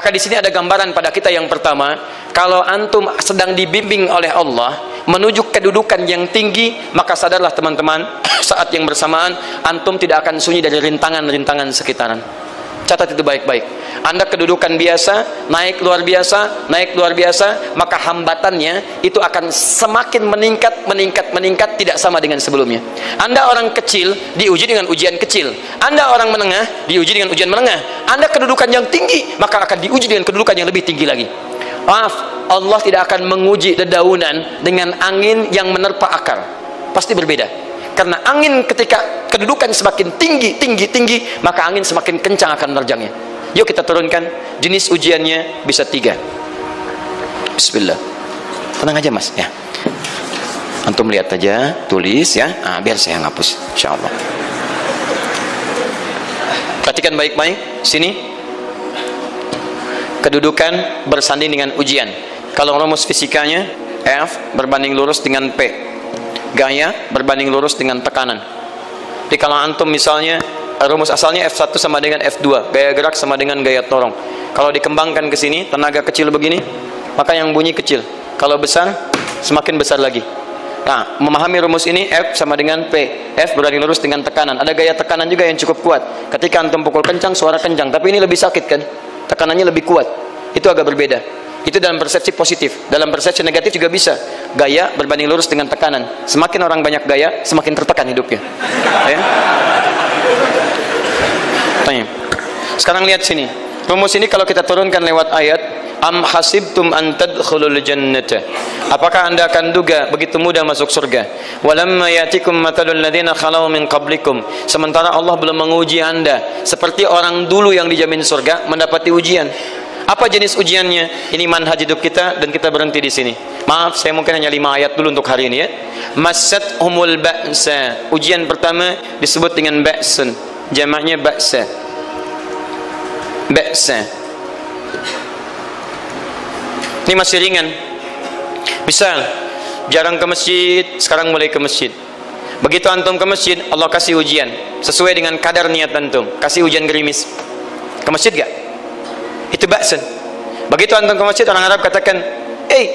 Maka di sini ada gambaran pada kita yang pertama, kalau antum sedang dibimbing oleh Allah menuju kedudukan yang tinggi, maka sadarlah teman-teman, saat yang bersamaan antum tidak akan sunyi dari rintangan-rintangan sekitaran. Catat itu baik-baik. Anda kedudukan biasa, naik luar biasa, maka hambatannya itu akan semakin meningkat, tidak sama dengan sebelumnya. Anda orang kecil, diuji dengan ujian kecil. Anda orang menengah, diuji dengan ujian menengah. Anda kedudukan yang tinggi, maka akan diuji dengan kedudukan yang lebih tinggi lagi. Maaf, Allah tidak akan menguji dedaunan dengan angin yang menerpa akar. Pasti berbeda. Karena angin ketika kedudukan semakin tinggi, maka angin semakin kencang akan menerjangnya. Yuk kita turunkan. Jenis ujiannya bisa 3. Bismillah. Tenang aja mas ya. Antum lihat aja, tulis ya. Biar saya ngapus, insyaallah. Perhatikan baik-baik. Sini. Kedudukan bersanding dengan ujian. Kalau rumus fisikanya, F berbanding lurus dengan P. Gaya berbanding lurus dengan tekanan. Jadi kalau antum misalnya rumus asalnya F1 sama dengan F2, gaya gerak sama dengan gaya torong. Kalau dikembangkan ke sini, tenaga kecil begini, maka yang bunyi kecil. Kalau besar, semakin besar lagi. Nah, memahami rumus ini, F sama dengan P. F berbanding lurus dengan tekanan. Ada gaya tekanan juga yang cukup kuat. Ketika antum pukul kencang, suara kencang. Tapi ini lebih sakit kan? Tekanannya lebih kuat. Itu agak berbeda. Itu dalam persepsi positif. Dalam persepsi negatif juga bisa. Gaya berbanding lurus dengan tekanan. Semakin orang banyak gaya, semakin tertekan hidupnya. Ya? Tanya. Sekarang lihat sini. Rumus ini kalau kita turunkan lewat ayat, am hasibtum an tadkhulul jannata. Apakah anda akan duga begitu mudah masuk surga? Walamma yatikum matalul ladzina khalau min qablikum. Sementara Allah belum menguji anda seperti orang dulu yang dijamin surga mendapati ujian. Apa jenis ujiannya? Ini manhaj hidup kita dan kita berhenti di sini. Maaf, saya mungkin hanya 5 ayat dulu untuk hari ini ya. Massatuhumul ba'sa. Ujian pertama disebut dengan ba'sun. Jamaknya ba'sa. Ba'sa. Ini masih ringan. Misal, jarang ke masjid, sekarang mulai ke masjid. Begitu antum ke masjid, Allah kasih ujian sesuai dengan kadar niat antum. Kasih ujian gerimis. Ke masjid gak? Itu ba'sun. Begitu antum ke masjid, orang Arab katakan,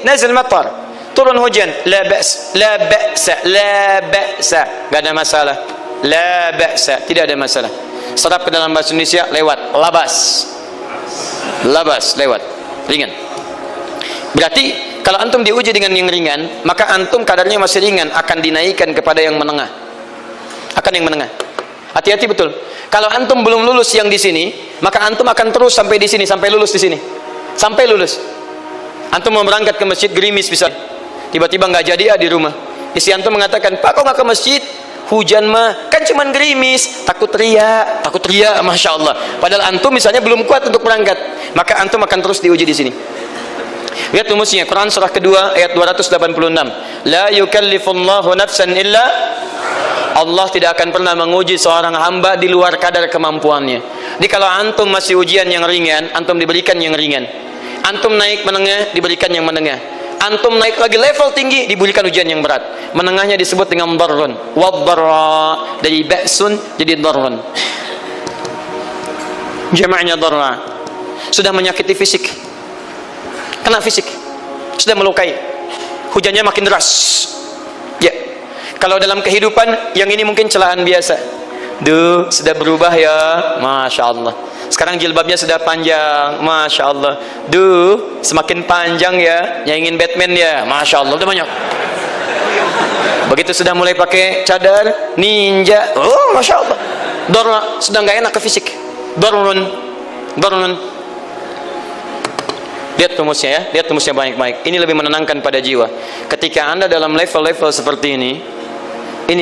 nazil matar, turun hujan. La ba's, la ba'sa, la ba'sa. Gak ada masalah. La ba'sa, tidak ada masalah. Serap ke dalam bahasa Indonesia lewat labas. Labas lewat. Ringan. Berarti kalau antum diuji dengan yang ringan, maka antum kadarnya masih ringan, akan dinaikkan kepada yang menengah. Akan yang menengah. Hati-hati betul. Kalau antum belum lulus yang di sini, maka antum akan terus sampai di sini, sampai lulus di sini. Sampai lulus. Antum mau berangkat ke masjid gerimis bisa. Tiba-tiba nggak jadi di rumah. Istri antum mengatakan, "Pak, kok nggak ke masjid? Hujan mah kan cuman gerimis." Takut teriak, masya Allah. Padahal antum misalnya belum kuat untuk berangkat, maka antum akan terus diuji di sini. Lihat rumusnya, Quran surah kedua ayat 286. La yukallifullahu nafsan illa, Allah tidak akan pernah menguji seorang hamba di luar kadar kemampuannya. Jadi kalau antum masih ujian yang ringan, antum diberikan yang ringan. Antum naik menengah, diberikan yang menengah. Antum naik lagi level tinggi, diberikan ujian yang berat. Menengahnya disebut dengan darrun. Waddarra, dari ba'sun jadi darrun. Jamaknya darra. Sudah menyakiti fisik. Kena fisik. Sudah melukai. Hujannya makin deras. Ya. Kalau dalam kehidupan yang ini mungkin celaan biasa. Duh, sudah berubah ya, masya Allah. Sekarang jilbabnya sudah panjang, masya Allah. Duh, semakin panjang ya, yang ingin Batman ya, masya Allah. Udah banyak. Begitu sudah mulai pakai cadar, ninja, oh masya Allah. Dorna, sudah nggak enak ke fisik. Dorun. Lihat rumusnya ya, lihat rumusnya baik-baik. Ini lebih menenangkan pada jiwa. Ketika anda dalam level-level seperti ini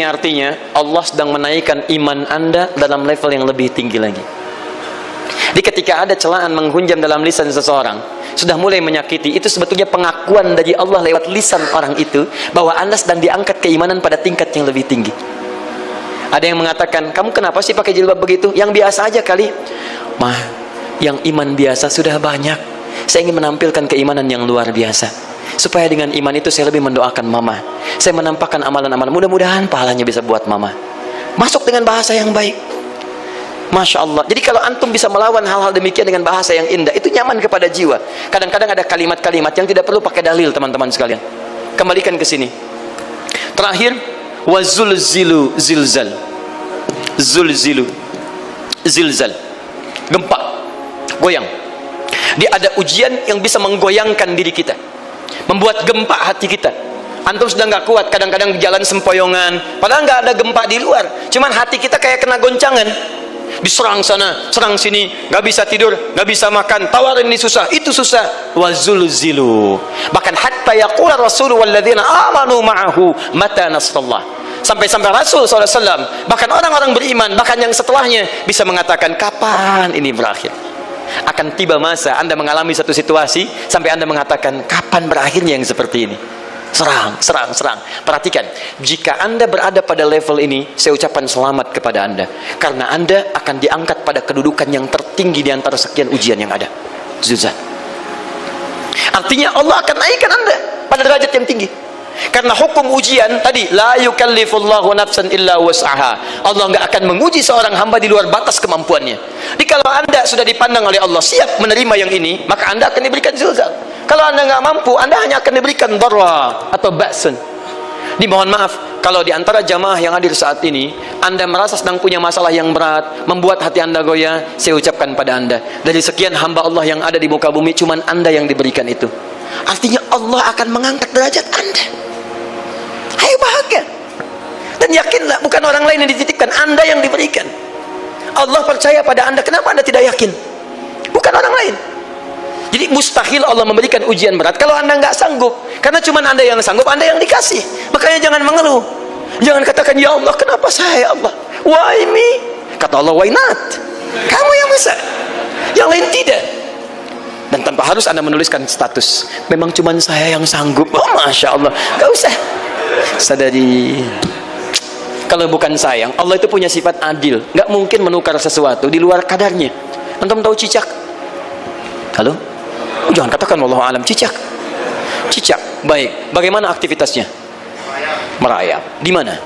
artinya Allah sedang menaikkan iman anda dalam level yang lebih tinggi lagi. Jadi ketika ada celaan menghunjam dalam lisan seseorang, sudah mulai menyakiti, itu sebetulnya pengakuan dari Allah lewat lisan orang itu bahwa anda sedang diangkat keimanan pada tingkat yang lebih tinggi. Ada yang mengatakan, kamu kenapa sih pakai jilbab begitu? Yang biasa aja kali. Mah, yang iman biasa sudah banyak. Saya ingin menampilkan keimanan yang luar biasa. Supaya dengan iman itu saya lebih mendoakan mama. Saya menampakkan amalan-amalan. Mudah-mudahan pahalanya bisa buat mama. Masuk dengan bahasa yang baik. Masya Allah. Jadi kalau antum bisa melawan hal-hal demikian dengan bahasa yang indah, itu nyaman kepada jiwa. Kadang-kadang ada kalimat-kalimat yang tidak perlu pakai dalil, teman-teman sekalian. Kembalikan ke sini. Terakhir, wazulzilu zilzal. Zulzilu zilzal. Gempa, goyang. Dia ada ujian yang bisa menggoyangkan diri kita, membuat gempa hati kita. Antum sudah nggak kuat, kadang-kadang di jalan sempoyongan, padahal nggak ada gempa di luar, cuman hati kita kayak kena goncangan. Diserang sana, serang sini, nggak bisa tidur, nggak bisa makan, tawarin ini susah, itu susah. Wazulzilu. Bahkan hatta yaqula Rasulullah walladzina amanu ma'ahu mata nasrullah. Sampai-sampai Rasul SAW, bahkan orang-orang beriman, bahkan yang setelahnya bisa mengatakan, kapan ini berakhir? Akan tiba masa Anda mengalami satu situasi sampai Anda mengatakan, kapan berakhirnya yang seperti ini? Serang, serang, serang. Perhatikan, jika Anda berada pada level ini, saya ucapkan selamat kepada Anda, karena Anda akan diangkat pada kedudukan yang tertinggi di antara sekian ujian yang ada. Zuzah. Artinya Allah akan naikkan Anda pada derajat yang tinggi. Karena hukum ujian tadi, la yukallifullahu nafsan illa wus'aha. Allah nggak akan menguji seorang hamba di luar batas kemampuannya. Jadi kalau Anda sudah dipandang oleh Allah siap menerima yang ini, maka Anda akan diberikan zilzal. Kalau Anda nggak mampu, Anda hanya akan diberikan darra atau ba'sun. Dimohon maaf, kalau di antara jamaah yang hadir saat ini, Anda merasa sedang punya masalah yang berat, membuat hati Anda goyah, saya ucapkan pada Anda, dari sekian hamba Allah yang ada di muka bumi, cuman Anda yang diberikan itu. Artinya Allah akan mengangkat derajat Anda. Ayo bahagia. Dan yakinlah, bukan orang lain yang dititipkan, Anda yang diberikan. Allah percaya pada Anda, kenapa Anda tidak yakin? Bukan orang lain. Jadi mustahil Allah memberikan ujian berat kalau Anda nggak sanggup. Karena cuma Anda yang sanggup, Anda yang dikasih. Makanya jangan mengeluh. Jangan katakan, ya Allah, kenapa saya, Allah? Why me? Kata Allah, why not? Kamu yang bisa, yang lain tidak. Dan tanpa harus Anda menuliskan status, memang cuma saya yang sanggup. Oh, Masya Allah. Gak usah. Sadari, kalau bukan sayang, Allah itu punya sifat adil. Nggak mungkin menukar sesuatu di luar kadarnya. Antum tahu cicak? Halo? Oh, jangan katakan wallahu alam. Cicak. Cicak. Baik. Bagaimana aktivitasnya? Merayap. Di mana?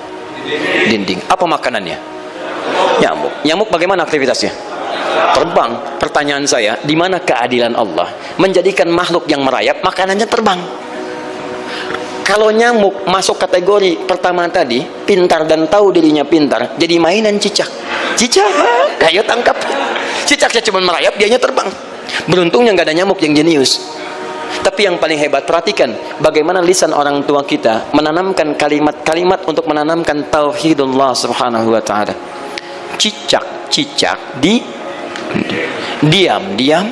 Dinding. Apa makanannya? Nyamuk. Nyamuk bagaimana aktivitasnya? Terbang. Pertanyaan saya, di mana keadilan Allah menjadikan makhluk yang merayap makanannya terbang? Kalau nyamuk masuk kategori pertama tadi, pintar dan tahu dirinya pintar, jadi mainan cicak. Cicak, ayo tangkap. Cicaknya cuma merayap, dianya terbang. Beruntungnya nggak ada nyamuk yang jenius. Tapi yang paling hebat, perhatikan bagaimana lisan orang tua kita menanamkan kalimat-kalimat untuk menanamkan tauhidullah subhanahu wa ta'ala. Cicak-cicak diam-diam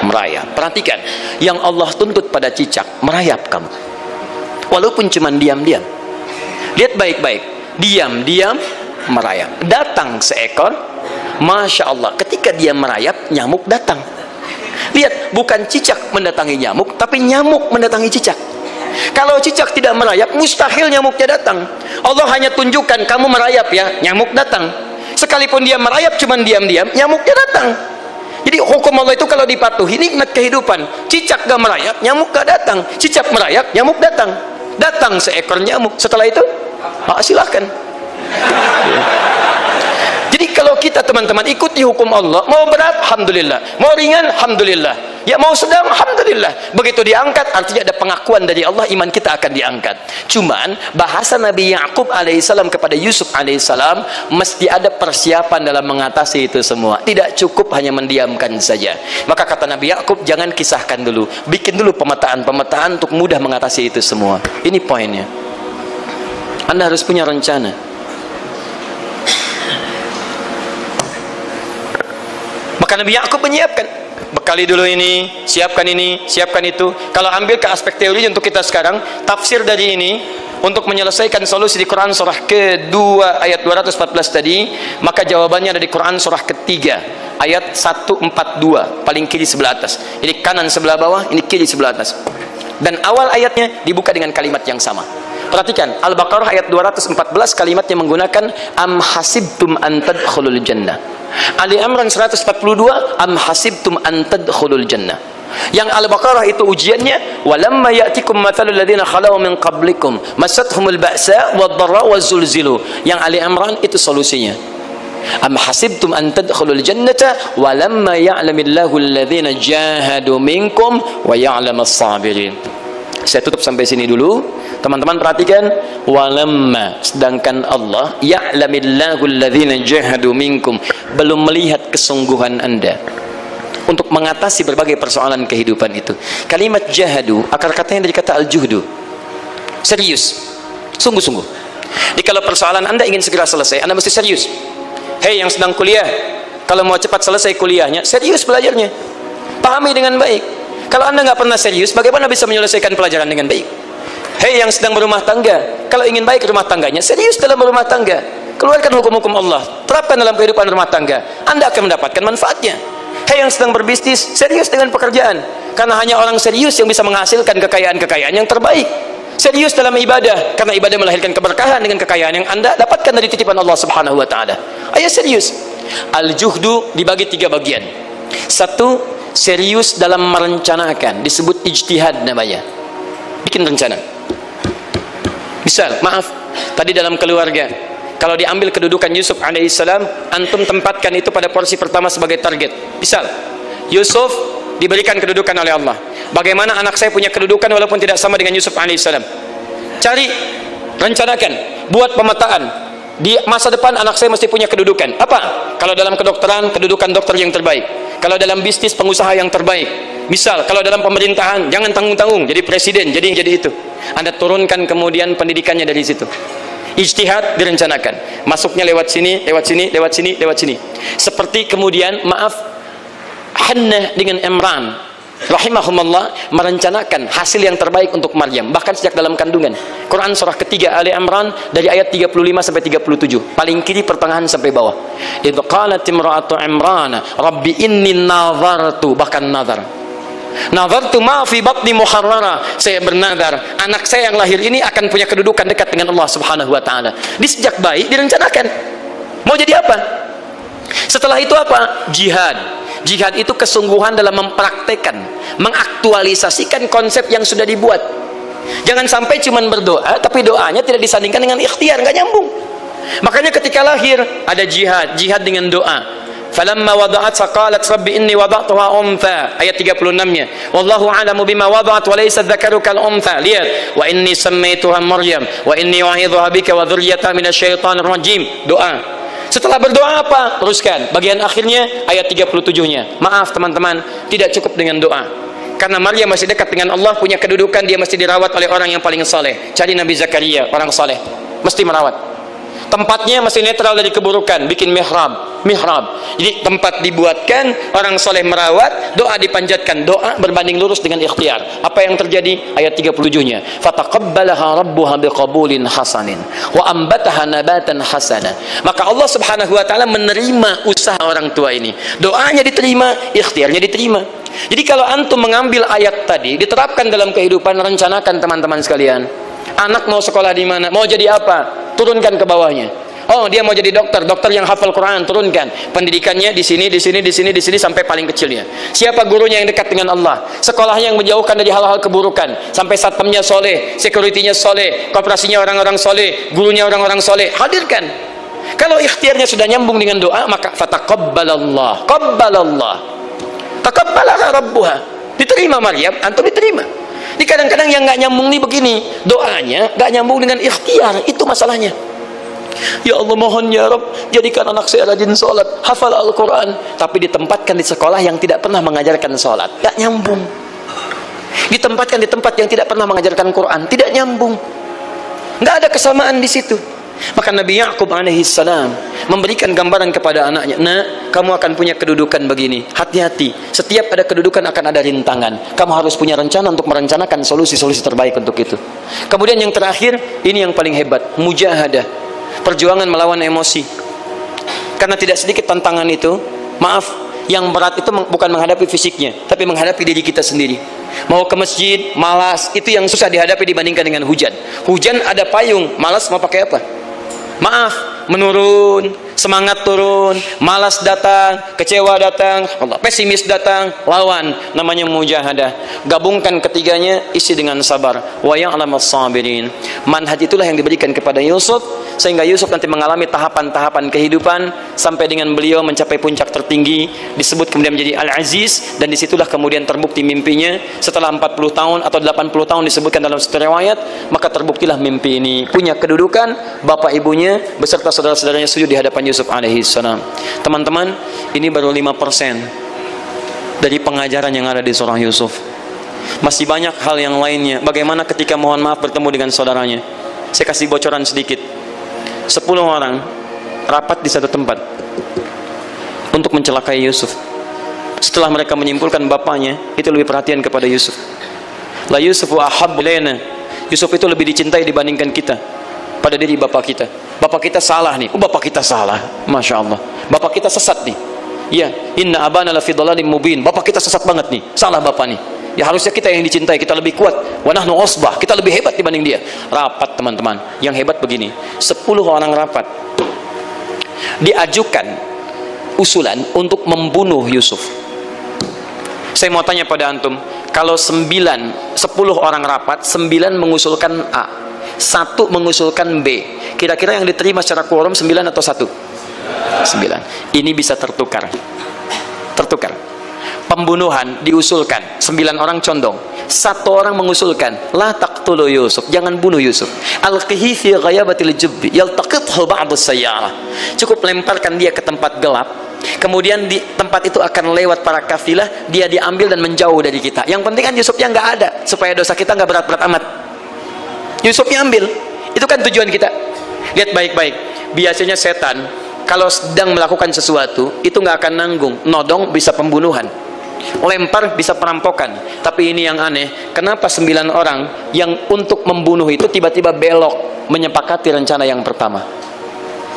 merayap. Perhatikan, yang Allah tuntut pada cicak, merayap kamu. Walaupun cuma diam-diam. Lihat baik-baik, diam-diam merayap. Datang seekor, Masya Allah, ketika dia merayap, nyamuk datang. Lihat, bukan cicak mendatangi nyamuk, tapi nyamuk mendatangi cicak. Kalau cicak tidak merayap, mustahil nyamuknya datang. Allah hanya tunjukkan kamu merayap ya, nyamuk datang. Sekalipun dia merayap cuma diam-diam, nyamuknya datang. Jadi hukum Allah itu kalau dipatuhi, nikmat kehidupan. Cicak gak merayap, nyamuk gak datang. Cicak merayap, nyamuk datang. Datang seekor nyamuk. Setelah itu, silahkan. Jadi kalau kita teman-teman ikuti hukum Allah, mau berat, alhamdulillah, mau ringan, alhamdulillah, ya mau sedang, alhamdulillah. Begitu diangkat, artinya ada pengakuan dari Allah, iman kita akan diangkat. Cuman bahasa Nabi Ya'qub alaihissalam kepada Yusuf alaihissalam, mesti ada persiapan dalam mengatasi itu semua. Tidak cukup hanya mendiamkan saja. Maka kata Nabi Ya'qub, jangan kisahkan dulu, bikin dulu pemetaan-pemetaan untuk mudah mengatasi itu semua. Ini poinnya. Anda harus punya rencana. Maka Nabi Ya'qub menyiapkan, bekali dulu ini, siapkan itu. Kalau ambil ke aspek teori untuk kita sekarang, tafsir dari ini untuk menyelesaikan solusi di Quran surah kedua ayat 214 tadi, maka jawabannya ada di Quran surah ketiga ayat 142, paling kiri sebelah atas. Ini kanan sebelah bawah, ini kiri sebelah atas. Dan awal ayatnya dibuka dengan kalimat yang sama. Perhatikan, Al-Baqarah ayat 214 kalimatnya menggunakan am hasibtum an tadkhulul jannah. Ali Imran 142 am hasibtum an tadkhulul jannah. Yang Al-Baqarah itu ujiannya, walamma ya'tikum mathalul ladzina khalau min qablikum masathumul ba'sa wad-dharra waz-zulzilu. Yang Ali Imran itu solusinya. Am hasibtum an tadkhulul jannata wa lamma ya'lamillahu alladhina jahadu minkum wa ya'lamas sabirin. Saya tutup sampai sini dulu. Teman-teman perhatikan, walamma, sedangkan Allah ya'lamillahu alladhina jahadu minkum, belum melihat kesungguhan Anda untuk mengatasi berbagai persoalan kehidupan itu. Kalimat jahadu, akar katanya dari kata al-juhdu, serius, sungguh-sungguh. Jadi kalau persoalan Anda ingin segera selesai, Anda mesti serius. Hei yang sedang kuliah, kalau mau cepat selesai kuliahnya, serius belajarnya, pahami dengan baik. Kalau Anda nggak pernah serius, bagaimana bisa menyelesaikan pelajaran dengan baik? Hei yang sedang berumah tangga, kalau ingin baik rumah tangganya, serius dalam berumah tangga, keluarkan hukum-hukum Allah, terapkan dalam kehidupan rumah tangga, Anda akan mendapatkan manfaatnya. Hei yang sedang berbisnis, serius dengan pekerjaan, karena hanya orang serius yang bisa menghasilkan kekayaan-kekayaan yang terbaik. Serius dalam ibadah, karena ibadah melahirkan keberkahan dengan kekayaan yang Anda dapatkan dari titipan Allah Subhanahu wa taala. Ayo serius. Al-juhdu dibagi 3 bagian. 1, serius dalam merencanakan, disebut ijtihad namanya. Bikin rencana. Misal, maaf, tadi dalam keluarga, kalau diambil kedudukan Yusuf alaihissalam, antum tempatkan itu pada porsi pertama sebagai target. Misal, Yusuf diberikan kedudukan oleh Allah. Bagaimana anak saya punya kedudukan walaupun tidak sama dengan Yusuf alaihissalam? Cari, rencanakan, buat pemetaan. Di masa depan anak saya mesti punya kedudukan. Apa? Kalau dalam kedokteran, kedudukan dokter yang terbaik. Kalau dalam bisnis, pengusaha yang terbaik. Misal, kalau dalam pemerintahan, jangan tanggung-tanggung, jadi presiden, jadi itu. Anda turunkan kemudian pendidikannya dari situ. Ijtihad direncanakan. Masuknya lewat sini, lewat sini, lewat sini, lewat sini. Seperti kemudian, maaf, Hannah dengan Imran rahimahumullah merencanakan hasil yang terbaik untuk Maryam, bahkan sejak dalam kandungan. Quran surah ketiga Ali Imran dari ayat 35 sampai 37, paling kiri pertengahan sampai bawah. Idz qalat imra'atu Imran rabbi inni nazartu, bahkan nazartu ma fi batni muharrara, saya bernazar anak saya yang lahir ini akan punya kedudukan dekat dengan Allah Subhanahu wa taala. Di sejak bayi direncanakan mau jadi apa. Setelah itu apa? Jihad. Jihad itu kesungguhan dalam mempraktekkan, mengaktualisasikan konsep yang sudah dibuat. Jangan sampai cuma berdoa, tapi doanya tidak disandingkan dengan ikhtiar, nggak nyambung. Makanya ketika lahir ada jihad, jihad dengan doa. Falamma wada'at saqalat rabbi inni wada'tuha untha, ayat 36-nya. Wallahu a'lamu bima wada'at wa laysa dzakaru kal untha. Lihat, wa inni sammaituha Maryam wa inni wa'idhuha bika wa dzurriyyataha minasyaitonir rajim. Doa. Setelah berdoa apa? Teruskan. Bagian akhirnya ayat 37-nya. Maaf teman-teman, tidak cukup dengan doa. Karena Maryam masih dekat dengan Allah, punya kedudukan, dia mesti dirawat oleh orang yang paling saleh. Cari Nabi Zakaria, orang saleh. Mesti merawat. Tempatnya masih netral dari keburukan, bikin mihrab. Jadi tempat dibuatkan, orang soleh merawat, doa dipanjatkan, doa berbanding lurus dengan ikhtiar. Apa yang terjadi? Ayat 37-nya. Fataqabbalaha rabbuha biqabulin hasanin wa ambataha nabatan hasana. Maka Allah Subhanahu wa taala menerima usaha orang tua ini. Doanya diterima, ikhtiarnya diterima. Jadi kalau antum mengambil ayat tadi, diterapkan dalam kehidupan, rencanakan teman-teman sekalian. Anak mau sekolah di mana? Mau jadi apa? Turunkan ke bawahnya. Oh, dia mau jadi dokter, dokter yang hafal Quran, turunkan. Pendidikannya di sini, di sini, di sini, di sini sampai paling kecilnya. Siapa gurunya yang dekat dengan Allah? Sekolahnya yang menjauhkan dari hal-hal keburukan. Sampai satpamnya soleh, securitynya soleh, koperasinya orang-orang soleh, gurunya orang-orang soleh. Hadirkan. Kalau ikhtiarnya sudah nyambung dengan doa, maka fataqabbalallah, qabbalallah. Taqabbalaha rabbuha. Diterima Maryam, antum diterima. Ini kadang-kadang yang nggak nyambung nih begini, doanya nggak nyambung dengan ikhtiar, itu masalahnya. Ya Allah, mohon ya Rabb, jadikan anak saya rajin sholat, hafal Al-Quran, tapi ditempatkan di sekolah yang tidak pernah mengajarkan sholat, nggak nyambung. Ditempatkan di tempat yang tidak pernah mengajarkan Quran, tidak nyambung. Nggak ada kesamaan di situ. Maka Nabi Ya'qub alaihissalam memberikan gambaran kepada anaknya, nak, kamu akan punya kedudukan begini, hati-hati, setiap ada kedudukan akan ada rintangan, kamu harus punya rencana untuk merencanakan solusi-solusi terbaik untuk itu. Kemudian yang terakhir, ini yang paling hebat, mujahadah, perjuangan melawan emosi. Karena tidak sedikit tantangan itu, maaf, yang berat itu bukan menghadapi fisiknya, tapi menghadapi diri kita sendiri. Mau ke masjid, malas, itu yang susah dihadapi dibandingkan dengan hujan. Hujan ada payung, malas mau pakai apa? Maaf, menurun, semangat turun, malas datang, kecewa datang, pesimis datang, lawan, namanya mujahadah. Gabungkan ketiganya, isi dengan sabar. Wa ya'lamas sabirin. Manhaj itulah yang diberikan kepada Yusuf sehingga Yusuf nanti mengalami tahapan-tahapan kehidupan sampai dengan beliau mencapai puncak tertinggi, disebut kemudian menjadi Al-Aziz, dan disitulah kemudian terbukti mimpinya setelah 40 tahun atau 80 tahun disebutkan dalam satu riwayat, maka terbuktilah mimpi ini punya kedudukan bapak ibunya beserta saudara-saudaranya sujud di hadapan Yusuf alaihissalam. Teman-teman, ini baru 5% dari pengajaran yang ada di surah Yusuf. Masih banyak hal yang lainnya. Bagaimana ketika mohon maaf bertemu dengan saudaranya. Saya kasih bocoran sedikit. 10 orang rapat di satu tempat untuk mencelakai Yusuf. Setelah mereka menyimpulkan bapaknya itu lebih perhatian kepada Yusuf. La Yusufu ahabbu ilaina. Yusuf itu lebih dicintai dibandingkan kita pada diri bapak kita. Bapak kita salah nih. Oh, bapak kita salah. Masya Allah. Bapak kita sesat nih. Ya, inna abana lafi dhalalim mubin. Bapak kita sesat banget nih. Salah bapak nih. Ya harusnya kita yang dicintai, kita lebih kuat. Wa nahnu usbah, kita lebih hebat dibanding dia. Rapat teman-teman. Yang hebat begini, 10 orang rapat. Diajukan usulan untuk membunuh Yusuf. Saya mau tanya pada antum, kalau 10 orang rapat, 9 mengusulkan A, 1 mengusulkan B, kira-kira yang diterima secara quorum 9 atau 1? 9. Ini bisa tertukar. Pembunuhan diusulkan, 9 orang condong, 1 orang mengusulkan la taqtulu Yusuf, jangan bunuh Yusuf, alqihi fi ghayabatil jubbi yaltaqithu ba'd as-sayyarah, cukup lemparkan dia ke tempat gelap, kemudian di tempat itu akan lewat para kafilah, dia diambil dan menjauh dari kita. Yang penting kan Yusufnya nggak ada, supaya dosa kita nggak berat-berat amat. Yusufnya ambil, itu kan tujuan kita. Lihat baik-baik, biasanya setan kalau sedang melakukan sesuatu itu nggak akan nanggung, nodong bisa pembunuhan, lempar bisa perampokan. Tapi ini yang aneh, kenapa 9 orang yang untuk membunuh itu tiba-tiba belok menyepakati rencana yang pertama?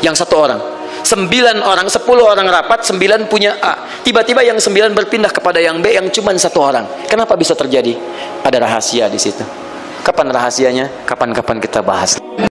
Yang 1 orang, 9 orang, 10 orang rapat, 9 punya A, tiba-tiba yang 9 berpindah kepada yang B yang cuma 1 orang. Kenapa bisa terjadi? Ada rahasia di situ. Kapan rahasianya? Kapan-kapan kita bahas.